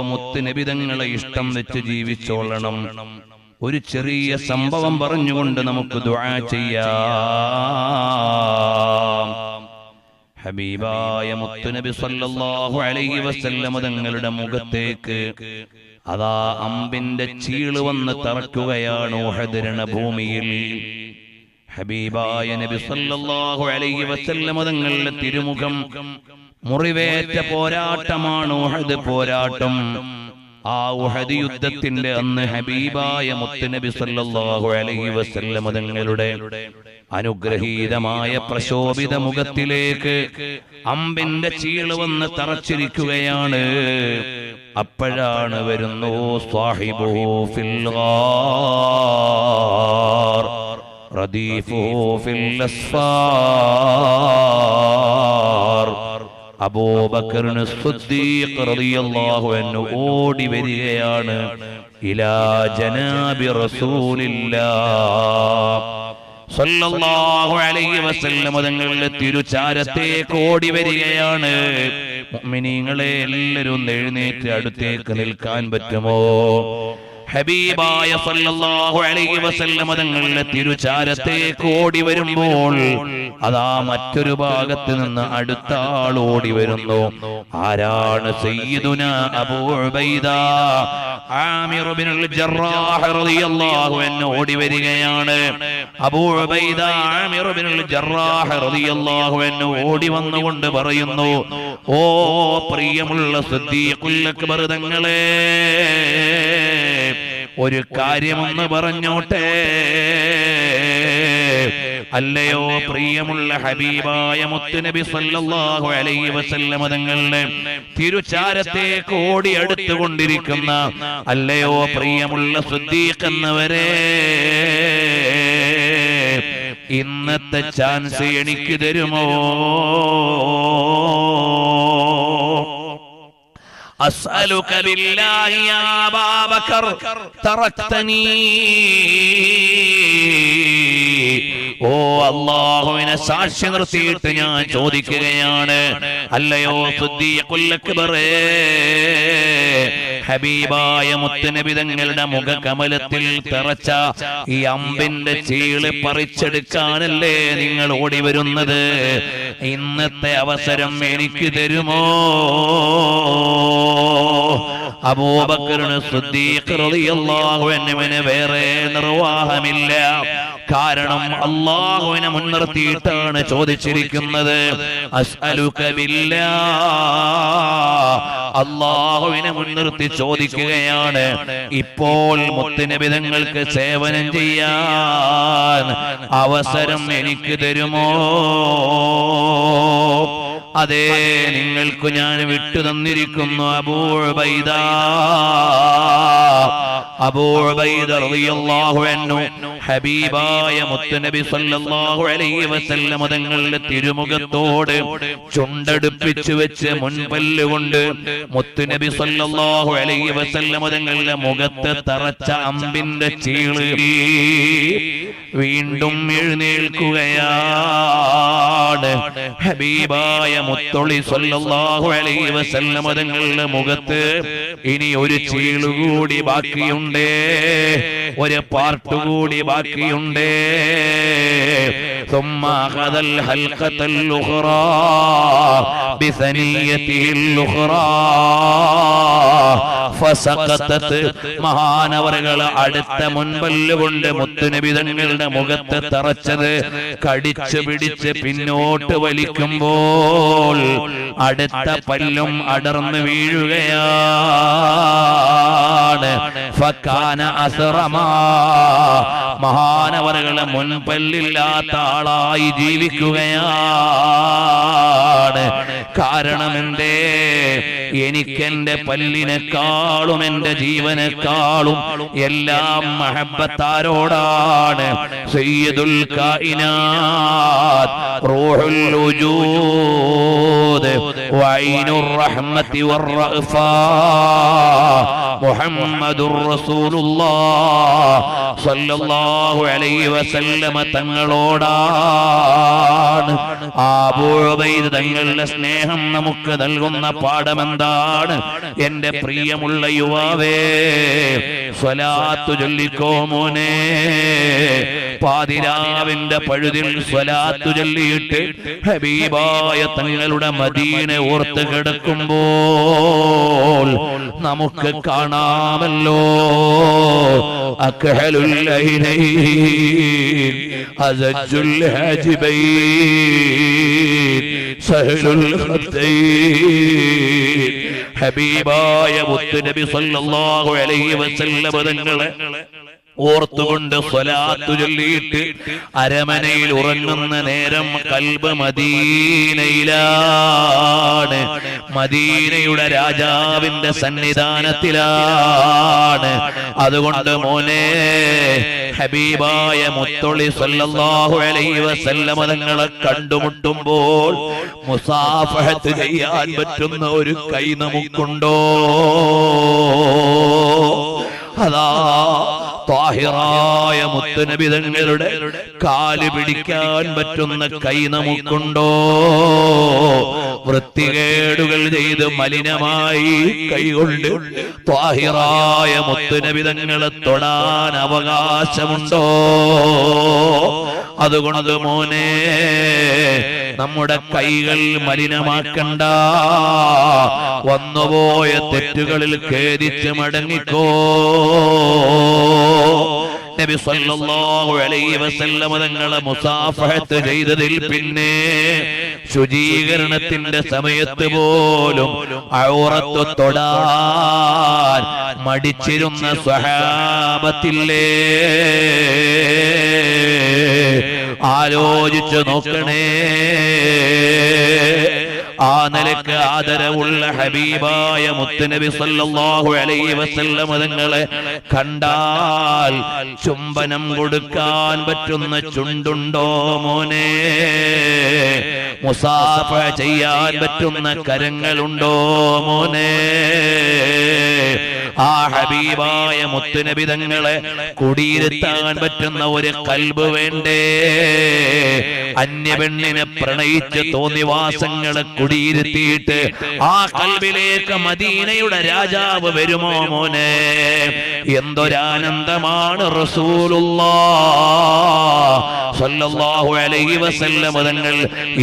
മുത്തുനബി തങ്ങളെ ഇഷ്ടം വെച്ച് ജീവിച്ചോളണം. ഒരു ചെറിയ സംഭവം പറഞ്ഞുകൊണ്ട് നമുക്ക് ദുആ ചെയ്യാം. ഹബീബായ മുത്തുനബി സല്ലല്ലാഹു അലൈഹി വസല്ലം തങ്ങളുടെ മുഖത്തേക്ക് അതാ അമ്പിന്റെ ചീള് വന്ന് തറക്കുകയാണ് ഉഹദ് രണഭൂമിയിൽ. ഹബീബായ നബി സല്ലല്ലാഹു അലൈഹി വസല്ലം തങ്ങളുടെ തിരുമുഖം മുറിവേറ്റ പോരാട്ടമാണ് ഉഹദ് പോരാട്ടം. ആ ഉഹദ് യുദ്ധത്തിന്റെ അന്ന് ഹബീബായ മുത്തുനബി സല്ലല്ലാഹു അലൈഹി വസല്ലം തങ്ങളുടെ അനുഗ്രഹീതമായ പ്രശോഭിത മുഖത്തിലേക്ക് അമ്പിന്റെ ചീള് വന്ന് തറച്ചിരിക്കുകയാണ്. അപ്പോഴാണ് വരുന്നു സാഹിബുഹു ഫിൽ ഗാർ റദീഫുഹു ഫിൽ അസ്ഫാർ. അബൂബക്കർ സിദ്ദീഖ് റളിയല്ലാഹു അൻഹു ഓടി വരികയാണ് ഇലാ ജനാബി റസൂലില്ലാഹ് സല്ലല്ലാഹു അലൈഹി വസല്ലം തങ്ങളുടെ തിരുചാരത്തേക്ക് ഓടി വരികയാണ്. മുഅ്മിനീങ്ങളെ എല്ലാവരും എഴുന്നേറ്റ് അടുത്തേക്ക് നിൽക്കാൻ പറ്റുമോ? ഹബീബായ സല്ലല്ലാഹു അലൈഹി വസല്ലം തങ്ങളുടെ തിരുചാരത്തേക്ക് ഓടി വരുമ്പോൾ അതാ മറ്റൊരു ഭാഗത്ത് നിന്ന് അടുത്ത ആൾ ഓടി വരുന്നു. ആരാണ്? സയ്യിദുനാ അബൂ ഉബൈദ ആമിർ ഇബ്നുൽ ജറാഹ് റളിയല്ലാഹു അൻഹു ഓടി വരികയാണ്. അബൂ ഉബൈദ ആമിർ ഇബ്നുൽ ജറാഹ് റളിയല്ലാഹു അൻഹു ഓടി വന്നുകൊണ്ട് പറയുന്നു, ഓ പ്രിയമുള്ള സിദ്ദീഖുൽ അക്ബർ തങ്ങളെ, ഒരു കാര്യമൊന്ന് പറഞ്ഞോട്ടെ. അല്ലയോ പ്രിയമുള്ള ഹബീബായ മുത്തുനബി സല്ലല്ലാഹു അലൈഹി വസല്ലം തങ്ങളുടെ തിരുചാരത്തേക്ക് ഓടി അടുത്തുകൊണ്ടിരിക്കുന്ന അല്ലയോ പ്രിയമുള്ള സിദ്ദീഖ് എന്നവരെ, ഇന്നത്തെ ചാൻസ് എനിക്ക് തരുമോ? അസ്അലുക ബില്ലാഹി യാ അബൂബക്കർ തറക്തനീ. ഓ അല്ലാഹുവിനെ സാക്ഷി നിർത്തിയിട്ട് ഞാൻ ചോദിക്കുകയാണ്, അല്ലയോ സിദ്ദീഖുൽ അക്ബറേ, ഹബീബായ മുത്തുനബി തങ്ങളുടെ മുഖകമലത്തിൽ തറച്ച ഈ അമ്പിന്റെ ചീള് പറിച്ചെടുക്കാനല്ലേ നിങ്ങൾ ഓടി വരുന്നത്? ഇന്നത്തെ അവസരം എനിക്ക് തരുമോ? അബൂബക്കർ സിദ്ദീഖ് റളിയല്ലാഹു അൻഹുവിന് വേറെ നിർവാഹമില്ല. കാരണം അല്ലാഹുവിനെ മുൻനിർത്തിയിട്ടാണ് ചോദിച്ചിരിക്കുന്നത്. അസ്അലുക ബില്ലാഹ്, അല്ലാഹുവിനെ മുൻനിർത്തി ചോദിക്കുകയാണ്. ഇപ്പോൾ മുത്തുനബി തങ്ങൾക്ക് സേവനം ചെയ്യാൻ അവസരം എനിക്ക് തരുമോ? അതെ, നിങ്ങൾക്ക് ഞാൻ വിട്ടു തന്നിരിക്കുന്നു. അബൂ ഉബൈദ റളിയല്ലാഹു അൻഹു ഹബീബായ മുത്തുനബി സല്ലല്ലാഹു അലൈഹി വസല്ലം തങ്ങളുടെ തിരുമുഖത്തോട് ചുണ്ടടുപ്പിച്ചു വെച്ച് മുൻപല്ലുകൊണ്ട് മുത്തുനബി സല്ലല്ലാഹു അലൈഹി വസല്ലം തങ്ങളുടെ മുഖത്ത് തറച്ച അമ്പിന്റെ ചീള് വീണ്ടും എഴുന്നേൽക്കുകയാണ്. ഹബീബായ മുത്തൊളി സല്ലല്ലാഹു അലൈഹി വസല്ലം തങ്ങളുടെ മുഖത്ത് ഇനി ഒരു ചീള് കൂടി ബാക്കിയുണ്ട്, ഒരു പാർട്ട് കൂടി ബാക്കിയുണ്ട്. ثم أخذ الحلقة الأخرى بثنيته الأخرى فسقطت. മഹാനവറുകൾ അടുത്ത മുൻപല്ലുകൊണ്ട് മുത്തുനബി തങ്ങളുടെ മുഖത്ത് തറച്ചത് കടിച്ചു പിടിച്ച് പിന്നോട്ട് വലിക്കുമ്പോൾ അടുത്ത പല്ലും അടർന്നു വീഴുകയാണ്. ഫകാന അസ്റമാ, മഹാനവറുകളെ മുൻപല്ലില്ലാത്ത ആളായി ജീവിക്കുകയാണ്. കാരണം എന്തേ? എനിക്കെന്റെ പല്ലിനെക്കാളും എന്റെ ജീവനെക്കാളും എല്ലാം മഹബ്ബത്താരോടാണ്. സയ്യിദുൽ കായിനാത്ത് റൂഹുൽ വജൂദ് വഐനുർ റഹ്മത്തി വറഅഫാ മുഹമ്മദുർ റസൂലുള്ളാഹ് സ്വല്ലല്ലാഹു സല്ലല്ലാഹു അലൈഹി വസല്ലമ തങ്ങളോടാണ്. അബൂ ഉബൈദ തങ്ങളുടെ സ്നേഹം നമുക്ക് നൽകുന്ന പാഠമെന്താണ്? എന്റെ പ്രിയമുള്ള യുവാവേ, സ്വലാത്ത് ചൊല്ലിക്കോ മോനെ. പാതിരാവിന്റെ പഴുതിൽ സ്വലാത്ത് ചൊല്ലിയിട്ട് ഹബീബായ തങ്ങളുടെ മദീന ഓർത്ത് കിടക്കുമ്പോൾ നമുക്ക് കാണാമല്ലോ അക്ഹലുൽ ലൈലൈൻ അസജുൽ ഹാജിബൈൻ സഹലുൽ ഖത്തൈൻ. ഹബീബായ മുത്തുനബി സല്ലല്ലാഹു അലൈഹി വസല്ലം തങ്ങളെ ഓർത്തുകൊണ്ട് സ്വലാത്തു ചൊല്ലിയിട്ട് അരമനയിൽ ഉറങ്ങുന്ന നേരം കൽബ് മദീനയിലാണ്, മദീനയുടെ രാജാവിന്റെ സന്നിധാനത്തിലാണ്. അതുകൊണ്ട് മോനെ, ഹബീബായ മുത്തൊളി സല്ലല്ലാഹു അലൈഹി വസല്ലം തങ്ങളെ കണ്ടുമുട്ടുമ്പോൾ മുസാഫഹത്ത് ചെയ്യാൻ പറ്റുന്ന ഒരു കൈ നമുക്കുണ്ടോ? അതാ ത്വാഹിറായ മുത്തുനബി തങ്ങളുടെ കാല് പിടിക്കാൻ പറ്റുന്ന കൈ നമുക്കുണ്ടോ? വൃത്തികേടുകൾ ചെയ്ത് മലിനമായി കൈകൊണ്ട് ത്വാഹിറായ മുത്തുനബി തങ്ങളെ തൊടാൻ അവകാശമുണ്ടോ? അതുകൊണ്ട് മോനെ, നമ്മുടെ കൈകൾ മലിനമാക്കണ്ട. വന്നുപോയ തെറ്റുകളിൽ ഖേദിച്ച് മടങ്ങിക്കോ. നബി സല്ലല്ലാഹു അലൈഹി വസല്ലം തങ്ങളെ മുസാഫഹത്ത് ചെയ്തതിൽ പിന്നെ ശുചീകരണത്തിന്റെ സമയത്ത് പോലും ഔറത്ത് തൊടാൻ മടിച്ചിരുന്ന സ്വഹാബത്തില്ലേ? ആലോചിച്ചു നോക്കണേ. ആ നിലക്ക് ആദരവുള്ള ഹബീബായ മുത്തുനബി സല്ലല്ലാഹു അലൈഹി വസല്ലം തങ്ങളെ കണ്ടാൽ ചുംബനം കൊടുക്കാൻ പറ്റുന്ന ചുണ്ടുണ്ടോ മോനെ? മുസാഫ ചെയ്യാൻ പറ്റുന്ന കരങ്ങളുണ്ടോ മോനെ? ആ ഹബീബായ മുത്തുനബി തങ്ങളെ കുടിയിരുത്താൻ പറ്റുന്ന ഒരു കൽബ് വേണ്ടേ? അന്യപെണ്ണിനെ പ്രണയിച്ച് തോന്നിവാസങ്ങളെ കുടിയിരുത്തിയിട്ട് ആ കൽബിലേക്ക് മദീനയുടെ രാജാവ് വരുമോ മോനെ? എന്തൊരാനന്ദമാണ് റസൂലുള്ളാഹ് സ്വല്ലല്ലാഹു അലൈഹി വസല്ലം തങ്ങൾ,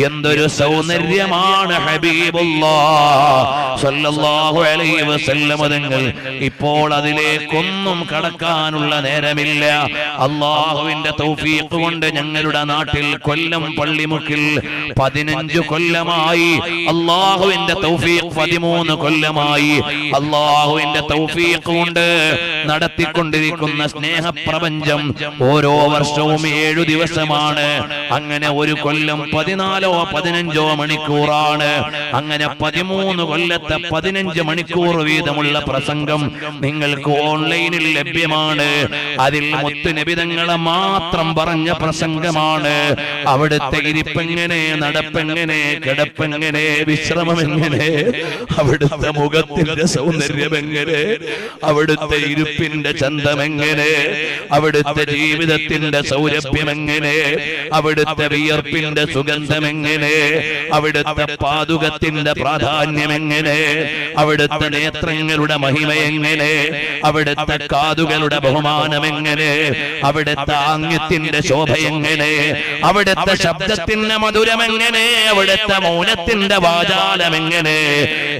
എന്തൊരു സൗന്ദര്യമാണ് ഹബീബുള്ളാഹ് സ്വല്ലല്ലാഹു അലൈഹി വസല്ലം തങ്ങൾ. ഇപ്പോൾ അതിലേക്കൊന്നും കടക്കാനുള്ള നേരമില്ല. അള്ളാഹുവിന്റെ തൗഫീഖ് കൊണ്ട് ഞങ്ങളുടെ നാട്ടിൽ കൊല്ലം പള്ളിമുക്കിൽ 15 കൊല്ലമായി, അള്ളാഹുവിന്റെ തൗഫീഖ് 13 കൊല്ലമായി. അള്ളാഹുവിന്റെ തൗഫീഖ് കൊണ്ട് നടത്തിക്കൊണ്ടിരിക്കുന്ന സ്നേഹപ്രപഞ്ചം ഓരോ വർഷവും 7 ദിവസമാണ്. അങ്ങനെ ഒരു കൊല്ലം 14 15 മണിക്കൂറാണ്. അങ്ങനെ 13 കൊല്ലത്തെ 15 മണിക്കൂർ വീതമുള്ള പ്രസംഗം നിങ്ങൾക്ക് ഓൺലൈനിൽ ലഭ്യമാണ്. അതിൽ മുത്തുനബി തങ്ങളെ മാത്രം പറഞ്ഞ പ്രസംഗമാണ്. അവിടുത്തെ ഇരിപ്പെങ്ങനെ, നടപ്പെങ്ങനെ, കിടപ്പെങ്ങനെ, വിശ്രമമെങ്ങനെ, അവിടുത്തെ മുഖത്തിന്റെ സൗന്ദര്യം എങ്ങനെ, അവിടുത്തെ ഇരുപ്പിന്റെ ചന്തമെങ്ങനെ, അവിടുത്തെ ജീവിതത്തിന്റെ സൗരഭ്യം എങ്ങനെ, അവിടുത്തെ വിയർപ്പിന്റെ സുഗന്ധമെങ്ങനെ, അവിടുത്തെ പാതുകത്തിന്റെ പ്രാധാന്യം എങ്ങനെ, അവിടുത്തെ നേത്രങ്ങളുടെ മഹിമയെങ്ങനെ, അവിടുത്തെ കാതുകളുടെ ബഹുമാനമെങ്ങനെ, അവിടുത്തെ ആംഗ്യത്തിന്റെ ശോഭയെങ്ങനെ, അവിടുത്തെ ശബ്ദത്തിന്റെ മധുരമെങ്ങനെ, അവിടുത്തെ മൗനത്തിന്റെ വാചാലമെങ്ങനെ,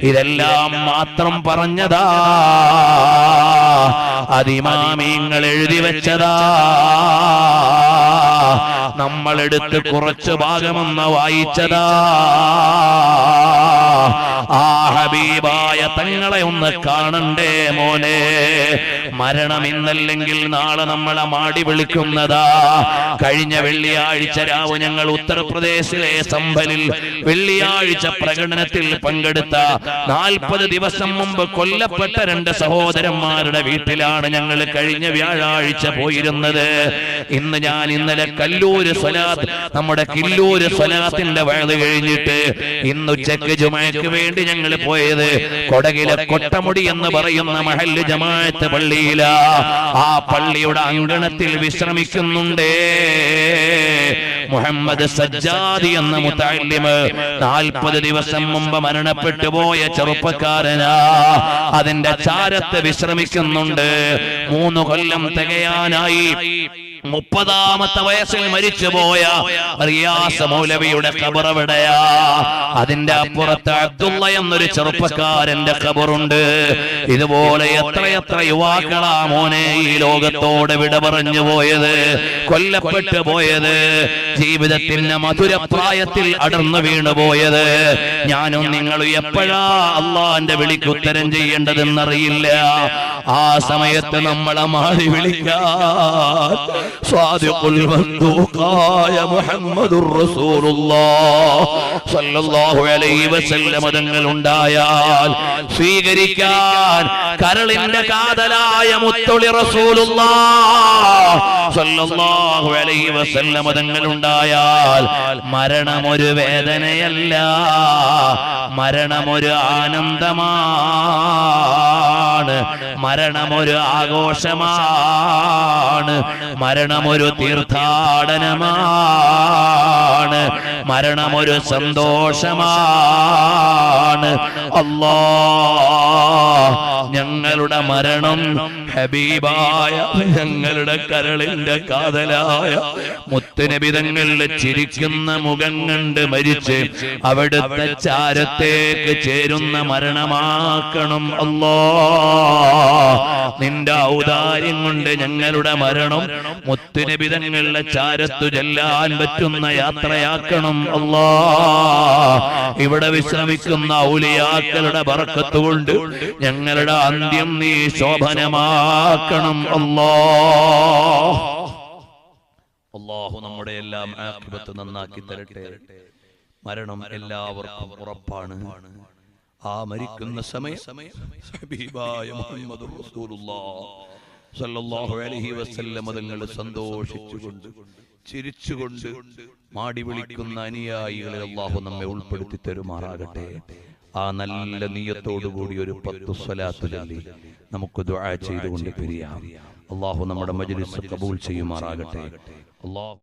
ഇതെല്ലാം മാത്രം പറഞ്ഞതാ, അതിമാമീങ്ങൾ എഴുതി വെച്ചതാ. നമ്മളെടുത്ത് കുറച്ച് ഭാഗമൊന്ന് വായിച്ചതാ. ആ ഹബീബായ തങ്ങളെ ഒന്ന് കാണണ്ടേ മോനെ? മരണം ഇന്നല്ലെങ്കിൽ നാളെ നമ്മളെ മാടി വിളിക്കുന്നതാ. കഴിഞ്ഞ വെള്ളിയാഴ്ച രാവ് ഞങ്ങൾ ഉത്തർപ്രദേശിലെ സംഭലിൽ വെള്ളിയാഴ്ച പ്രകടനത്തിൽ പങ്കെടുത്ത 40 ദിവസം മുമ്പ് കൊല്ലപ്പെട്ട 2 സഹോദരന്മാരുടെ വീട്ടിലാണ് ഞങ്ങൾ കഴിഞ്ഞ വ്യാഴാഴ്ച പോയിരുന്നത്. ഇന്നലെ കല്ലൂര് സ്വലാത്ത്, നമ്മുടെ കില്ലൂര് സ്വലാത്തിന്റെ വയത് കഴിഞ്ഞിട്ട് ഇന്ന് ഉച്ചക്ക് ജുമഅക്ക് വേണ്ടി ഞങ്ങൾ പോയത് കൊടകിലെ കൊട്ടമുടി എന്ന് പറയുന്ന മഹല്ല് ജമാഅത്ത് പള്ളിയിലാ. ആ പള്ളിയുടെ അങ്കണത്തിൽ വിശ്രമിക്കുന്നുണ്ടേ മുഹമ്മദ് സജ്ജാദി എന്ന മുതഅല്ലിമ്. 40 ദിവസം മുമ്പ് മരണപ്പെട്ടു പോയ ചെറുപ്പക്കാരനാ. അതിന്റെ ചാരത്ത് വിശ്രമിക്കുന്നുണ്ട്. 3 കൊല്ലം തികയാനായി. 30ാമത്തെ വയസ്സിൽ മരിച്ചുപോയ റിയാസ് മൗലവിയുടെ ഖബർ എവിടെയാ? അതിന്റെ അപ്പുറത്ത് അബ്ദുള്ള എന്നൊരു ചെറുപ്പക്കാരന്റെ ഖബറുണ്ട്. ഇതുപോലെ എത്രയെത്ര യുവാക്കളാ മോനെ ഈ ലോകത്തോട് വിട പറഞ്ഞു പോയത്, കൊല്ലപ്പെട്ടു പോയത്, ജീവിതത്തിന്റെ മധുരപ്രായത്തിൽ അടർന്നു വീണു പോയത്. ഞാനും നിങ്ങളും എപ്പോഴാ അള്ളാന്റെ വിളിക്ക് ഉത്തരം ചെയ്യേണ്ടതെന്നറിയില്ല. ആ സമയത്ത് നമ്മളെ മാറി വിളിക്കാൻ സ്വാദിഖുൽ മസ്ദൂഖായ മുഹമ്മദുർ റസൂലുള്ളാഹ് സ്വല്ലല്ലാഹു അലൈഹി വസല്ലം തങ്ങൾ ഉണ്ടായാൽ സ്വീകരിക്കാൻ കരളിന്റെ കാതലായ മുത്തുളി റസൂലുള്ളാഹ് സ്വല്ലല്ലാഹു അലൈഹി വസല്ലം തങ്ങൾ ഉണ്ടായാൽ മരണമൊരു വേദനയല്ല, മരണമൊരു ആനന്ദമാണ്, മരണമൊരു ആഘോഷമാണ്, മരണമൊരു തീർത്ഥാടനമാണ്, മരണമൊരു സന്തോഷമാണ്. അല്ലാഹ് ഞങ്ങളുടെ മരണം ഹബീബായ ഞങ്ങളുടെ കരളിന്റെ കാതലായ മുത്തുനബി തങ്ങളുടെ ചിരിക്കുന്ന മുഖം കണ്ട് മരിച്ച് അവിടുത്തെ ചാരത്തേക്ക് ചേരുന്ന മരണമാക്കണം അല്ലാഹ്. നിന്റെ ഔദാര്യം കൊണ്ട് ഞങ്ങളുടെ മരണം മുത്തുനബി തങ്ങളുടെ ചാരത്തു ചെല്ലാൻ പറ്റുന്ന യാത്രയാക്കണം അല്ലാഹ്. ഇവിടെ വിശ്രമിക്കുന്ന ഔലിയാക്കളുടെ ബർക്കത്ത് കൊണ്ട് ഞങ്ങളുടെ അന്ത്യം നീ ശോഭനമാക്കണം അല്ലാഹ്. അല്ലാഹു നമ്മുടെ എല്ലാം ആഖിബത്ത് നന്നാക്കി തരട്ടെ. മരണം എല്ലാവർക്കും ഉറപ്പാണ്. ആ മരിക്കുന്ന സമയം ഹബീബായ മുഹമ്മദുർ റസൂലുള്ളാഹ് സ്വല്ലല്ലാഹു അലൈഹി വസല്ലം തങ്ങൾ സന്തോഷിച്ചുകൊണ്ട് ചിരിച്ചുകൊണ്ട് മാടി വിളിക്കുന്ന അനുയായികളെ അല്ലാഹു നമ്മെ ഉൾപ്പെടുത്തി തരുമാറാകട്ടെ. ആ നല്ല നിയ്യത്തോടുകൂടി ഒരു 10 സ്വലാത്ത് ചൊല്ലി നമുക്ക് ദുആ ചെയ്തുകൊണ്ട് പിരിയാം. അല്ലാഹു നമ്മുടെ മജ്ലിസ് ഖബൂൽ ചെയ്യുമാറാകട്ടെ. അല്ലാഹു